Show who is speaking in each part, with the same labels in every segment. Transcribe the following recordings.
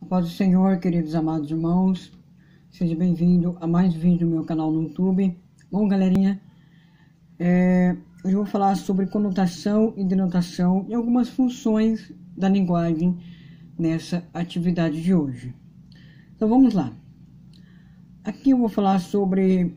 Speaker 1: Paz do Senhor, queridos amados irmãos, seja bem-vindo a mais um vídeo do meu canal no YouTube. Bom, galerinha, hoje eu vou falar sobre conotação e denotação e algumas funções da linguagem nessa atividade de hoje. Então vamos lá. Aqui eu vou falar sobre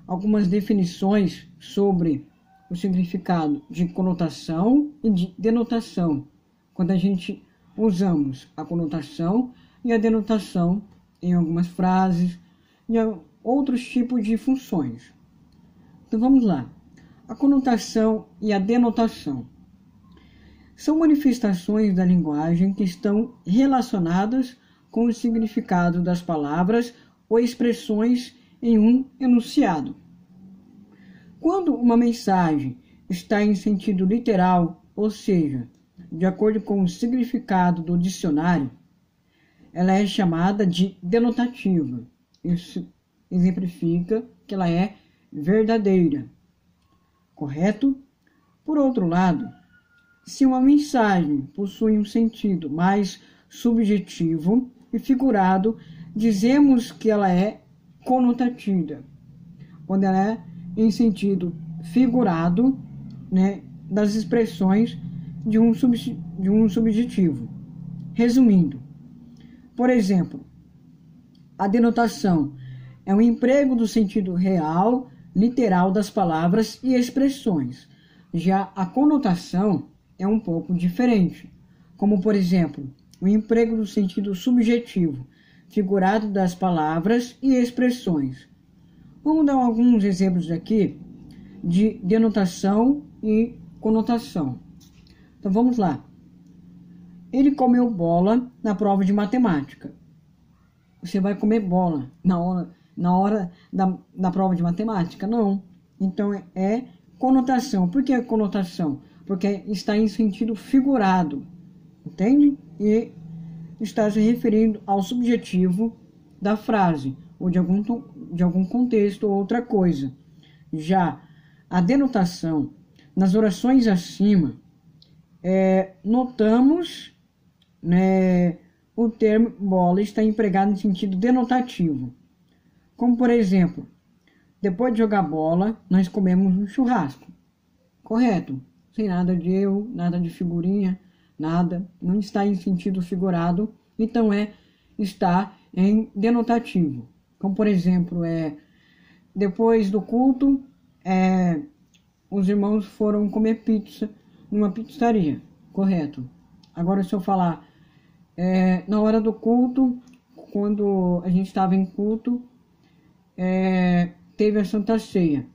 Speaker 1: algumas definições sobre o significado de conotação e de denotação, quando a gente usamos a conotação e a denotação em algumas frases e outros tipos de funções. Então vamos lá. A conotação e a denotação são manifestações da linguagem que estão relacionadas com o significado das palavras ou expressões em um enunciado. Quando uma mensagem está em sentido literal, ou seja, de acordo com o significado do dicionário, ela é chamada de denotativa. Isso exemplifica que ela é verdadeira. Correto? Por outro lado, se uma mensagem possui um sentido mais subjetivo e figurado, dizemos que ela é conotativa. Quando ela é em sentido figurado, das expressões de um subjetivo. Resumindo, por exemplo, a denotação é um emprego do sentido real, literal das palavras e expressões. Já a conotação é um pouco diferente, como, por exemplo, o emprego do sentido subjetivo, figurado das palavras e expressões. Vamos dar alguns exemplos aqui de denotação e conotação. Então vamos lá. Ele comeu bola na prova de matemática. Você vai comer bola na hora da prova de matemática? Não. Então é conotação. Por que é conotação? Porque está em sentido figurado. Entende? E está se referindo ao subjetivo da frase, ou de algum contexto ou outra coisa. Já a denotação, nas orações acima, notamos, o termo bola está empregado em sentido denotativo. Como, por exemplo, depois de jogar bola, nós comemos um churrasco. Correto? Sem nada de eu, nada de figurinha, nada. Não está em sentido figurado, então está em denotativo. Como, por exemplo, depois do culto, os irmãos foram comer pizza numa pizzaria. Correto? Agora, se eu falar na hora do culto, quando a gente estava em culto, teve a Santa Ceia.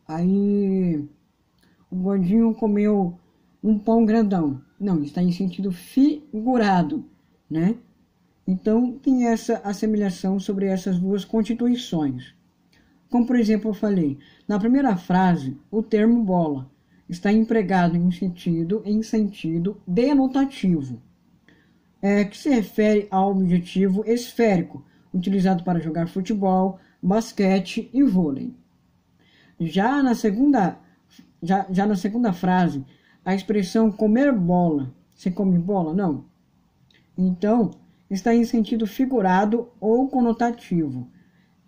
Speaker 1: Aí o gordinho comeu um pão grandão. Não, está em sentido figurado, né? Então, tem essa assemelhação sobre essas duas constituições. Como, por exemplo, eu falei, na primeira frase, o termo bola está empregado em sentido denotativo, que se refere ao objetivo esférico, utilizado para jogar futebol, basquete e vôlei. Já na segunda frase, a expressão comer bola, você come bola? Não. Então, está em sentido figurado ou conotativo.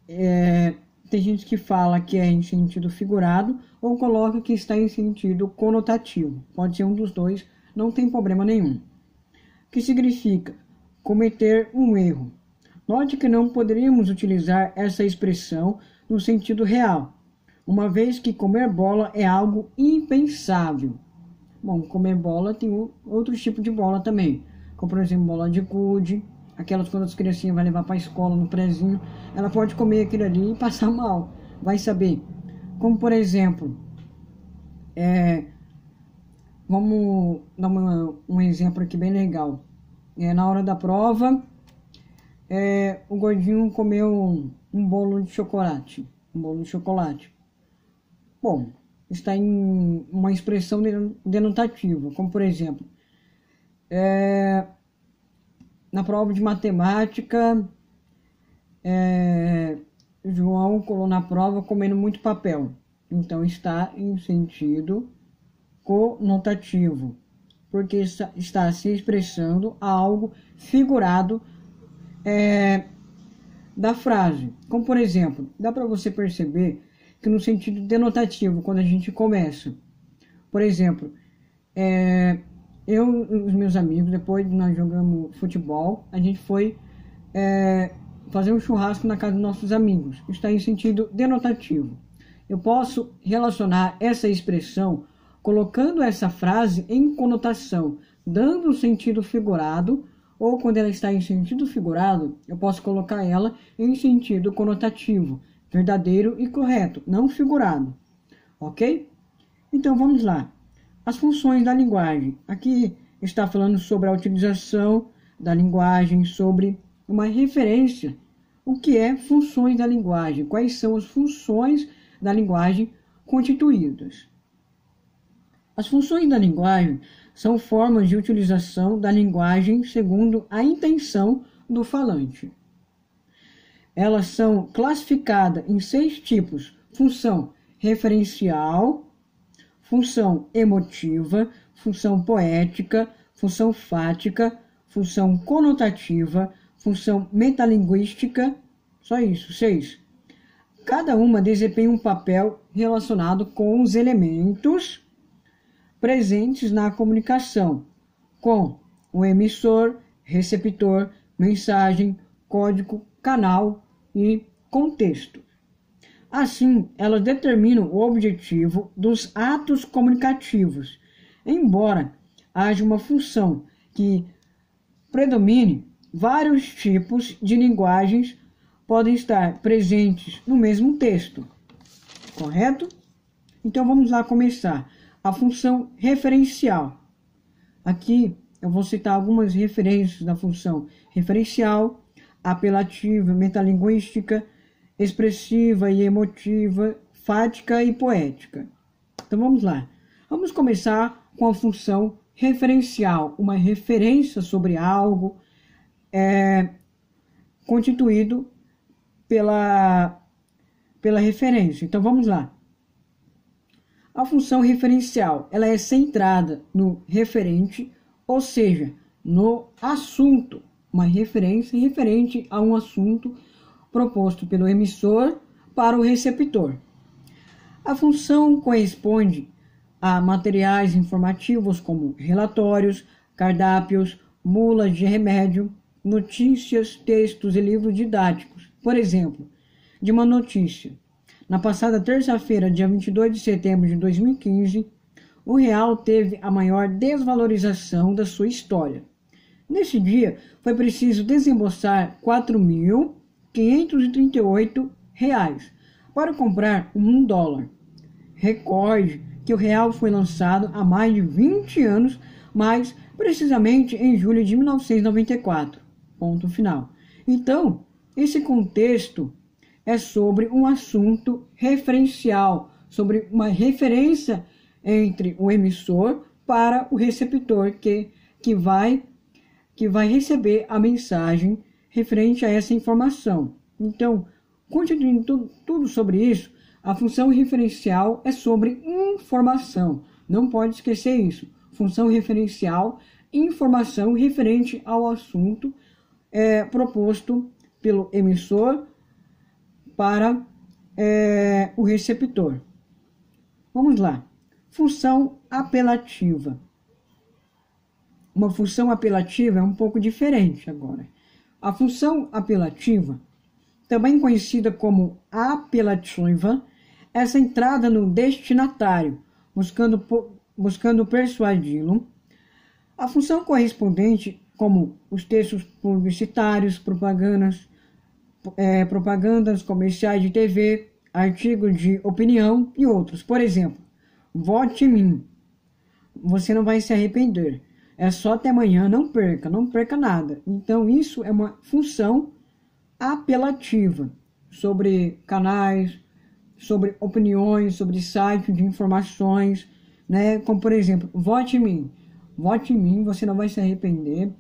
Speaker 1: Tem gente que fala que é em sentido figurado ou coloca que está em sentido conotativo. Pode ser um dos dois, não tem problema nenhum. Que significa cometer um erro. Note que não poderíamos utilizar essa expressão no sentido real, uma vez que comer bola é algo impensável. Bom, comer bola tem outros tipos de bola também, como por exemplo bola de gude, aquelas quando as criancinhas vão levar para a escola no prezinho, ela pode comer aquilo ali e passar mal, vai saber. Como por exemplo, vamos dar um exemplo aqui bem legal. Na hora da prova, o gordinho comeu um bolo de chocolate. Bom, está em uma expressão denotativa, como por exemplo, na prova de matemática, João colou na prova comendo muito papel. Então está em sentido conotativo. porque está se expressando algo figurado da frase. Como, por exemplo, dá para você perceber que no sentido denotativo, quando a gente começa, por exemplo, eu e os meus amigos, depois de nós jogamos futebol, a gente foi fazer um churrasco na casa dos nossos amigos. Isso está em sentido denotativo. Eu posso relacionar essa expressão colocando essa frase em conotação, dando um sentido figurado, ou quando ela está em sentido figurado, eu posso colocar ela em sentido conotativo, verdadeiro e correto, não figurado. Ok? Então vamos lá. As funções da linguagem. Aqui está falando sobre a utilização da linguagem, sobre uma referência. O que é funções da linguagem? Quais são as funções da linguagem constituídas? As funções da linguagem são formas de utilização da linguagem segundo a intenção do falante. Elas são classificadas em 6 tipos: função referencial, função emotiva, função poética, função fática, função conotativa, função metalinguística, só isso, 6. Cada uma desempenha um papel relacionado com os elementos presentes na comunicação, com o emissor, receptor, mensagem, código, canal e contexto. Assim, elas determinam o objetivo dos atos comunicativos. Embora haja uma função que predomine, vários tipos de linguagens podem estar presentes no mesmo texto. Correto? Então vamos lá começar. A função referencial. Aqui eu vou citar algumas referências da função referencial: apelativa, metalinguística, expressiva e emotiva, fática e poética. Então vamos lá. Vamos começar com a função referencial, uma referência sobre algo constituído pela referência. Então vamos lá. A função referencial, ela é centrada no referente, ou seja, no assunto, uma referência referente a um assunto proposto pelo emissor para o receptor. A função corresponde a materiais informativos como relatórios, cardápios, bulas de remédio, notícias, textos e livros didáticos. Por exemplo, de uma notícia. Na passada terça-feira, dia 22 de setembro de 2015, o real teve a maior desvalorização da sua história. Nesse dia, foi preciso desembolsar R$ 4.538 para comprar $1. Recorde que o real foi lançado há mais de 20 anos, mais precisamente em julho de 1994. Ponto final. Então, esse contexto é sobre um assunto referencial, sobre uma referência entre o emissor para o receptor que vai receber a mensagem referente a essa informação. Então, continuando tudo sobre isso, a função referencial é sobre informação. Não pode esquecer isso. Função referencial, informação referente ao assunto proposto pelo emissor para o receptor. Vamos lá. Função apelativa. Uma função apelativa é um pouco diferente agora. A função apelativa, também conhecida como apelativa, é centrada no destinatário, buscando persuadi-lo. A função correspondente, como os textos publicitários, propagandas comerciais de TV, artigos de opinião e outros. Por exemplo, vote em mim. Você não vai se arrepender. É só até amanhã, não perca nada. Então, isso é uma função apelativa sobre canais, sobre opiniões, sobre sites de informações, né? Como, por exemplo, vote em mim. Vote em mim, você não vai se arrepender,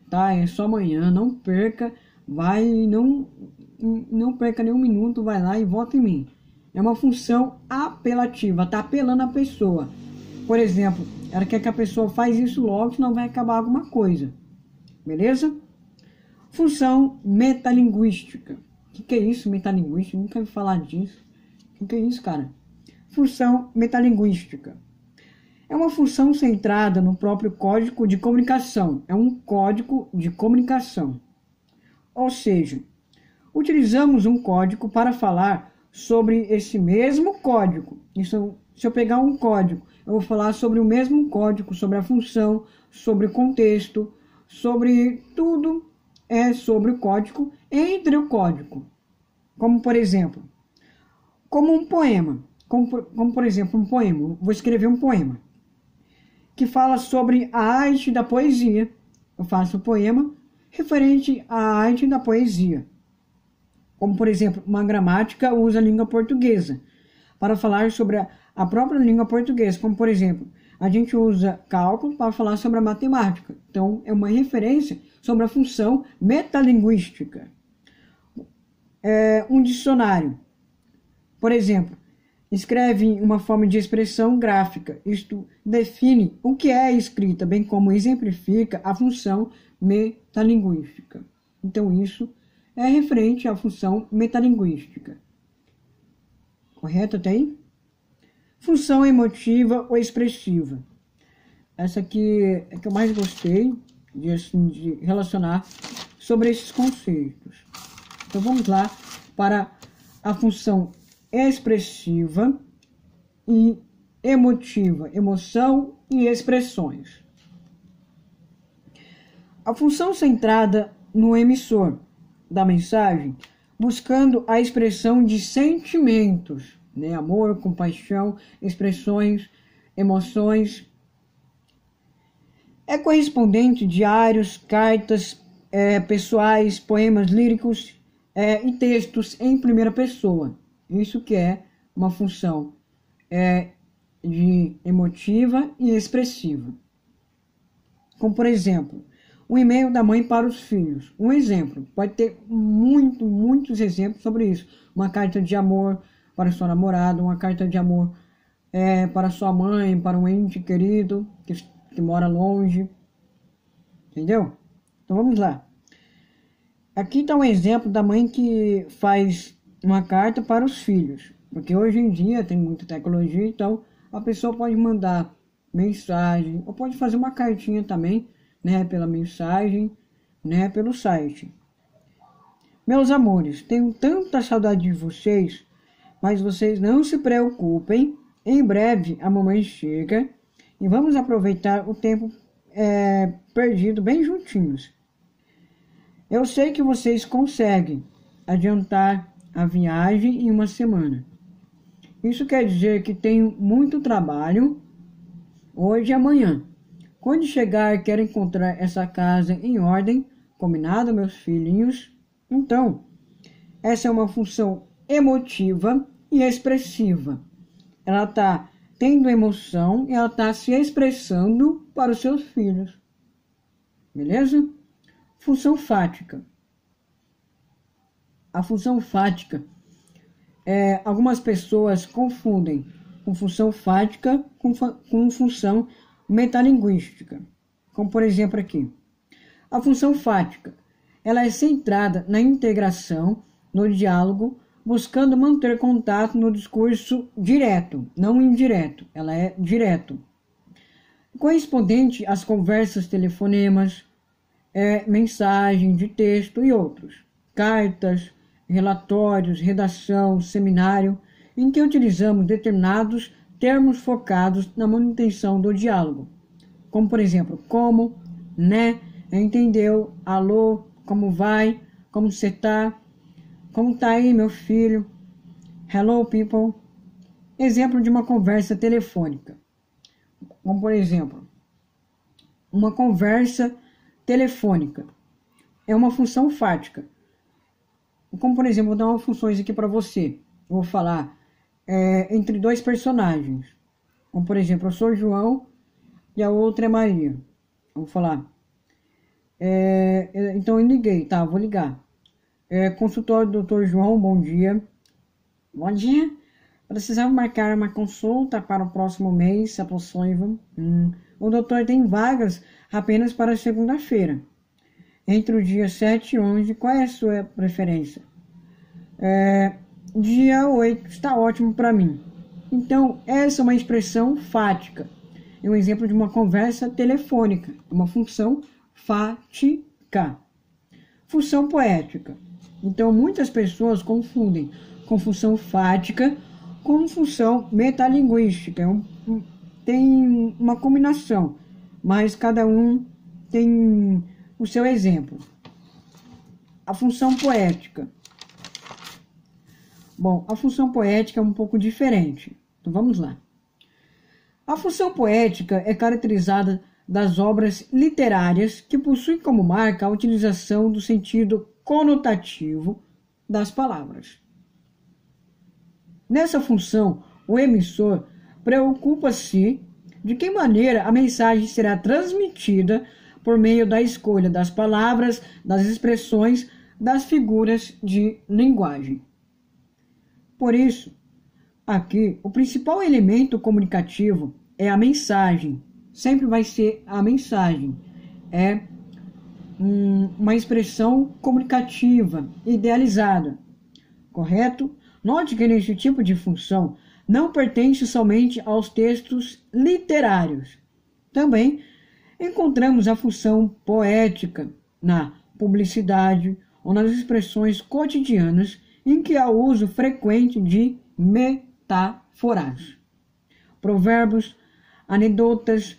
Speaker 1: tá? É só amanhã, não perca, não perca nenhum minuto, vai lá e vote em mim. É uma função apelativa, tá apelando a pessoa. Por exemplo, Ela quer que a pessoa faz isso logo, senão vai acabar alguma coisa. Beleza? Função metalinguística. O que é isso, metalinguística? Nunca ouvi falar disso. O que é isso, cara? Função metalinguística. É uma função centrada no próprio código de comunicação. É um código de comunicação. Ou seja, utilizamos um código para falar sobre esse mesmo código. Isso, se eu pegar um código, eu vou falar sobre o mesmo código, sobre a função, sobre o contexto, sobre tudo sobre o código, entre o código. Como, por exemplo, como um poema. Como, por exemplo, um poema. Vou escrever um poema que fala sobre a arte da poesia. Eu faço um poema referente à arte da poesia. Como, por exemplo, uma gramática usa a língua portuguesa para falar sobre a própria língua portuguesa. Como, por exemplo, a gente usa cálculo para falar sobre a matemática. Então, é uma referência sobre a função metalinguística. Um dicionário, por exemplo, escreve uma forma de expressão gráfica. Isto define o que é a escrita, bem como exemplifica a função metalinguística. Então, isso é referente à função metalinguística. Correto até aí? Função emotiva ou expressiva. Essa aqui é que eu mais gostei de relacionar sobre esses conceitos. Então vamos lá para a função expressiva e emotiva, emoção e expressões. A função centrada no emissor da mensagem, buscando a expressão de sentimentos, né? Amor, compaixão, expressões, emoções. É correspondente diários, cartas pessoais, poemas líricos e textos em primeira pessoa. Isso que é uma função de emotiva e expressiva. Como, por exemplo, o e-mail da mãe para os filhos. Um exemplo. Pode ter muitos exemplos sobre isso. Uma carta de amor para sua namorada, uma carta de amor para sua mãe, para um ente querido que mora longe. Entendeu? Então vamos lá. Aqui está um exemplo da mãe que faz uma carta para os filhos. Porque hoje em dia tem muita tecnologia, então a pessoa pode mandar mensagem, ou pode fazer uma cartinha também, né, pela mensagem, né, pelo site. Meus amores, tenho tanta saudade de vocês, mas vocês não se preocupem. Em breve a mamãe chega e vamos aproveitar o tempo perdido bem juntinhos. Eu sei que vocês conseguem adiantar a viagem em uma semana. Isso quer dizer que tenho muito trabalho hoje e amanhã. Quando chegar, quero encontrar essa casa em ordem, combinado, meus filhinhos? Então, essa é uma função emotiva e expressiva. Ela está tendo emoção e ela está se expressando para os seus filhos. Beleza? Função fática. A função fática, algumas pessoas confundem com função fática com função metalinguística. Como por exemplo aqui. A função fática, ela é centrada na integração, no diálogo, buscando manter contato no discurso direto, não indireto, ela é direto. Correspondente às conversas, telefonemas, mensagem de texto e outros. Cartas, relatórios, redação, seminário, em que utilizamos determinados termos focados na manutenção do diálogo. Como, por exemplo, como, né, entendeu, alô, como vai, como você tá, como tá aí, meu filho, hello, people. Exemplo de uma conversa telefônica. Como, por exemplo, uma conversa telefônica é uma função fática. Como, por exemplo, vou dar umas funções aqui para você. Eu vou falar entre dois personagens. Como, por exemplo, eu sou João e a outra é Maria. Eu vou falar. Então eu liguei, tá? Vou ligar. Consultório do Dr. João, bom dia. Bom dia. Precisava marcar uma consulta para o próximo mês, se é possível. O doutor tem vagas apenas para segunda-feira. Entre o dia 7 e 11, qual é a sua preferência? Dia 8 está ótimo para mim. Então, essa é uma expressão fática. É um exemplo de uma conversa telefônica, uma função fática. Função poética. Então, muitas pessoas confundem com função fática com função metalinguística. Tem uma combinação, mas cada um tem o seu exemplo. A função poética. Bom, a função poética é um pouco diferente. Então, vamos lá. A função poética é caracterizada das obras literárias que possuem como marca a utilização do sentido conotativo das palavras. Nessa função, o emissor preocupa-se de que maneira a mensagem será transmitida por meio da escolha das palavras, das expressões, das figuras de linguagem. Por isso, aqui, o principal elemento comunicativo é a mensagem. Sempre vai ser a mensagem. É uma expressão comunicativa, idealizada. Correto? Note que nesse tipo de função não pertence somente aos textos literários. Também encontramos a função poética na publicidade ou nas expressões cotidianas em que há uso frequente de metáforas. Provérbios, anedotas,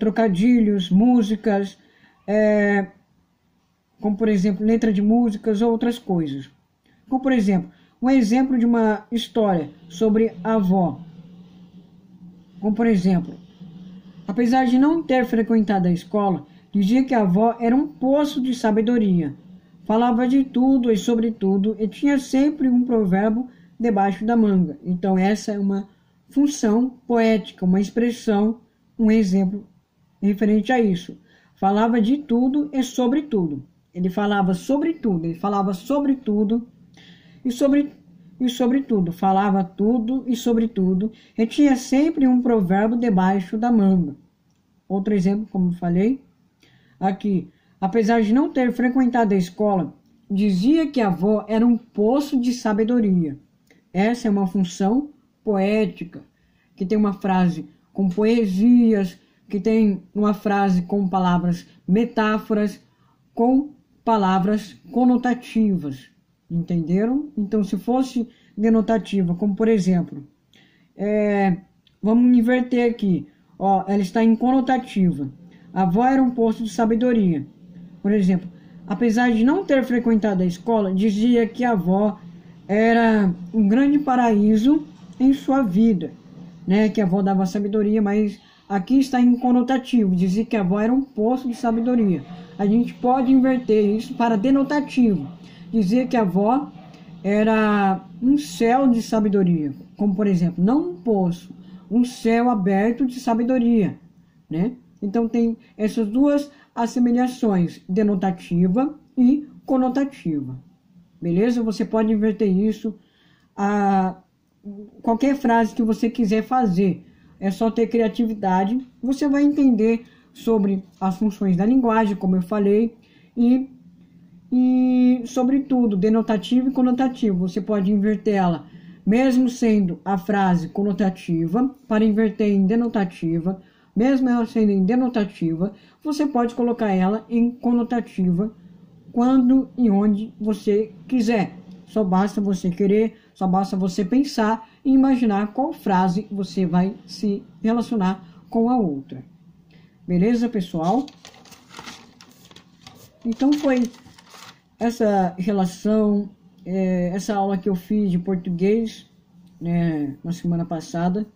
Speaker 1: trocadilhos, músicas, como por exemplo, letra de músicas ou outras coisas. Como por exemplo, um exemplo de uma história sobre a avó. Como por exemplo, apesar de não ter frequentado a escola, dizia que a avó era um poço de sabedoria. Falava de tudo e sobre tudo e tinha sempre um provérbio debaixo da manga. Então essa é uma função poética, uma expressão, um exemplo referente a isso. Falava de tudo e sobre tudo. Ele falava sobre tudo, ele falava sobre tudo e sobre tudo. Falava tudo e sobre tudo e tinha sempre um provérbio debaixo da manga. Outro exemplo, como falei, aqui. Apesar de não ter frequentado a escola, dizia que a avó era um poço de sabedoria. Essa é uma função poética, que tem uma frase com poesias, que tem uma frase com palavras metáforas, com palavras conotativas. Entenderam? Então, se fosse denotativa, como por exemplo, vamos inverter aqui. Ela está em conotativa. A avó era um poço de sabedoria. Por exemplo, apesar de não ter frequentado a escola, dizia que a avó era um grande paraíso em sua vida, né? Que a avó dava sabedoria, mas aqui está em conotativo, dizia que a avó era um poço de sabedoria. A gente pode inverter isso para denotativo, dizer que a avó era um céu de sabedoria, como por exemplo, não um poço, um céu aberto de sabedoria, né? Então tem essas duas assemelhações, denotativa e conotativa. Beleza? Você pode inverter isso a qualquer frase que você quiser fazer. É só ter criatividade. Você vai entender sobre as funções da linguagem, como eu falei, e sobretudo, denotativa e conotativa. Você pode inverter ela, mesmo sendo a frase conotativa, para inverter em denotativa. Mesmo ela sendo em denotativa, você pode colocar ela em conotativa quando e onde você quiser. Só basta você querer, só basta você pensar e imaginar qual frase você vai se relacionar com a outra. Beleza, pessoal? Então foi essa relação, essa aula que eu fiz de português, né, na semana passada,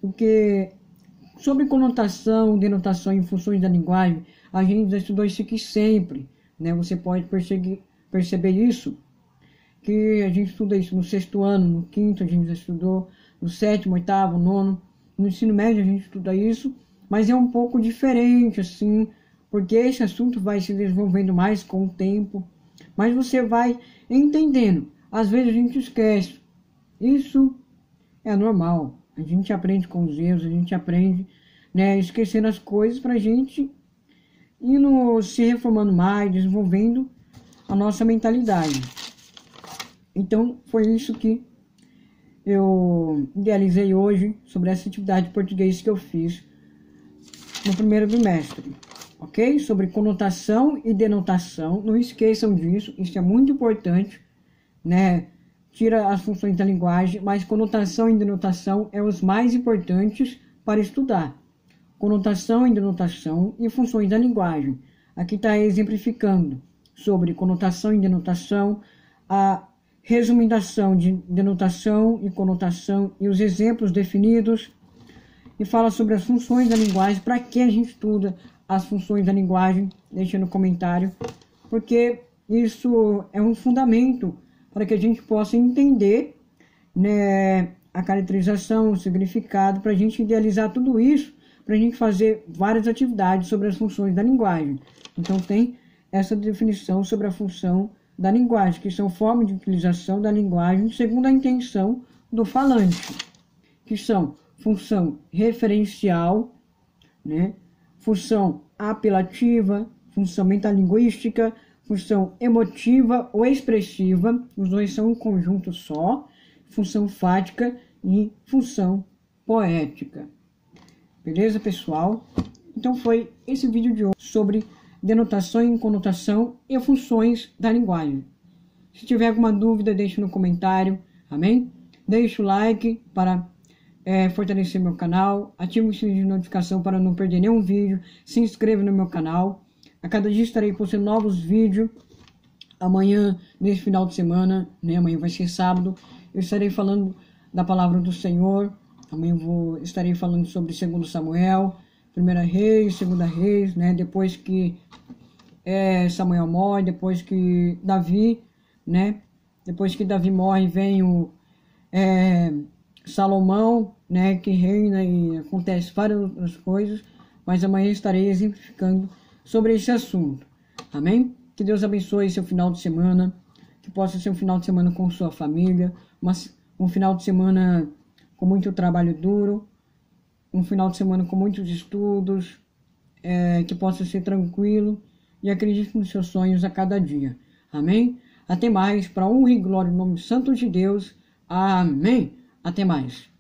Speaker 1: porque sobre conotação, denotação e funções da linguagem, a gente já estudou isso aqui sempre, né? Você pode perceber isso, que a gente estuda isso no 6º ano, no 5º a gente já estudou, no 7º, 8º, 9º, no ensino médio a gente estuda isso, mas é um pouco diferente, assim, porque esse assunto vai se desenvolvendo mais com o tempo, mas você vai entendendo. Às vezes a gente esquece. Isso É normal. A gente aprende com os erros, a gente aprende, né, esquecendo as coisas pra gente indo se reformando mais, desenvolvendo a nossa mentalidade. Então, foi isso que eu idealizei hoje sobre essa atividade de português que eu fiz no primeiro bimestre, ok? Sobre conotação e denotação. Não esqueçam disso, isso é muito importante, né? Tira as funções da linguagem, mas conotação e denotação é os mais importantes para estudar. Conotação e denotação e funções da linguagem. Aqui está exemplificando sobre conotação e denotação, a resumidação de denotação e conotação e os exemplos definidos, e fala sobre as funções da linguagem. Para que a gente estuda as funções da linguagem? Deixa no comentário, porque isso é um fundamento para que a gente possa entender, né, a caracterização, o significado, para a gente idealizar tudo isso, para a gente fazer várias atividades sobre as funções da linguagem. Então tem essa definição sobre a função da linguagem, que são formas de utilização da linguagem segundo a intenção do falante, que são função referencial, né, função apelativa, função metalinguística, função emotiva ou expressiva, os dois são um conjunto só, função fática e função poética. Beleza, pessoal? Então foi esse vídeo de hoje sobre denotação e conotação e funções da linguagem. Se tiver alguma dúvida, deixe no comentário, amém? Deixe o like para fortalecer meu canal, ative o sininho de notificação para não perder nenhum vídeo, se inscreva no meu canal. A cada dia estarei postando novos vídeos. Amanhã, nesse final de semana, né, amanhã vai ser sábado, eu estarei falando da palavra do Senhor. Amanhã estarei falando sobre 2 Samuel, 1 Reis, 2 Reis, né, depois que Samuel morre, depois que Davi, né, depois que Davi morre, vem o Salomão, né, que reina e acontece várias outras coisas, mas amanhã estarei exemplificando sobre esse assunto, amém? Que Deus abençoe seu final de semana, que possa ser um final de semana com sua família, um final de semana com muito trabalho duro, um final de semana com muitos estudos, que possa ser tranquilo, e acredite nos seus sonhos a cada dia, amém? Até mais, para honra e glória no nome santo de Deus, amém? Até mais.